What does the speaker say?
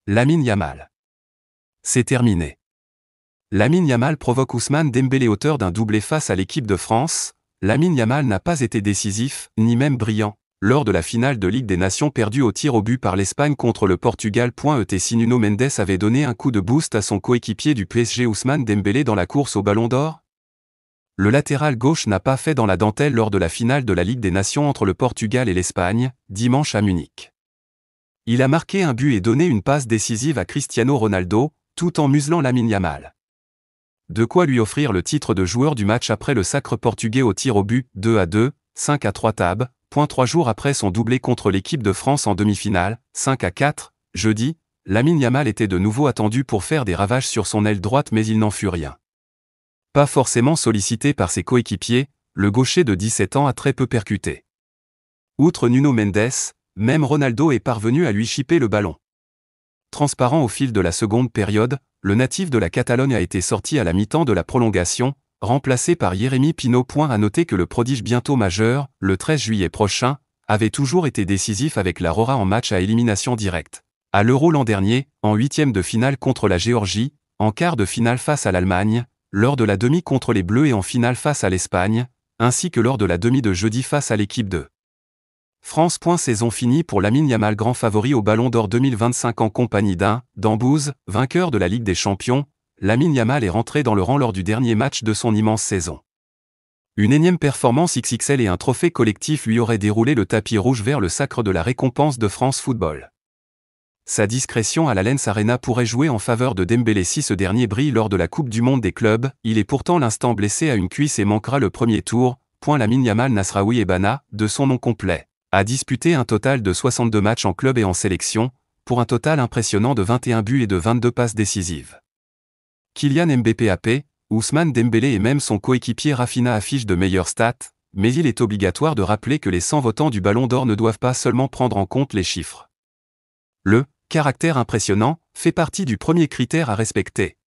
Lamine Yamal. C'est terminé. Lamine Yamal provoque Ousmane Dembélé auteur d'un doublé face à l'équipe de France. Lamine Yamal n'a pas été décisif, ni même brillant, lors de la finale de Ligue des Nations perdue au tir au but par l'Espagne contre le Portugal. Si Nuno Mendes avait donné un coup de boost à son coéquipier du PSG Ousmane Dembélé dans la course au Ballon d'Or? Le latéral gauche n'a pas fait dans la dentelle lors de la finale de la Ligue des Nations entre le Portugal et l'Espagne, dimanche à Munich. Il a marqué un but et donné une passe décisive à Cristiano Ronaldo, tout en muselant Lamine Yamal. De quoi lui offrir le titre de joueur du match après le sacre portugais au tir au but, 2-2, 5-3 3 jours après son doublé contre l'équipe de France en demi-finale, 5-4, jeudi, Lamine Yamal était de nouveau attendu pour faire des ravages sur son aile droite mais il n'en fut rien. Pas forcément sollicité par ses coéquipiers, le gaucher de 17 ans a très peu percuté. Outre Nuno Mendes, même Ronaldo est parvenu à lui chipper le ballon. Transparent au fil de la seconde période, le natif de la Catalogne a été sorti à la mi-temps de la prolongation, remplacé par Jérémy Pino. À noter que le prodige bientôt majeur, le 13 juillet prochain, avait toujours été décisif avec la Rora en match à élimination directe. À l'Euro l'an dernier, en huitième de finale contre la Géorgie, en quart de finale face à l'Allemagne, lors de la demi contre les Bleus et en finale face à l'Espagne, ainsi que lors de la demi de jeudi face à l'équipe de France. Saison finie pour Lamine Yamal, grand favori au Ballon d'Or 2025 en compagnie d'un Dambouz, vainqueur de la Ligue des Champions. Lamine Yamal est rentré dans le rang lors du dernier match de son immense saison. Une énième performance XXL et un trophée collectif lui auraient déroulé le tapis rouge vers le sacre de la récompense de France Football. Sa discrétion à l'Allianz Arena pourrait jouer en faveur de Dembélé si ce dernier brille lors de la Coupe du Monde des clubs. Il est pourtant l'instant blessé à une cuisse et manquera le premier tour. Lamine Yamal Nasraoui Ebana, de son nom complet, a disputé un total de 62 matchs en club et en sélection, pour un total impressionnant de 21 buts et de 22 passes décisives. Kylian Mbappé, Ousmane Dembélé et même son coéquipier Rafinha affichent de meilleures stats, mais il est obligatoire de rappeler que les 100 votants du Ballon d'Or ne doivent pas seulement prendre en compte les chiffres. Le caractère impressionnant fait partie du premier critère à respecter.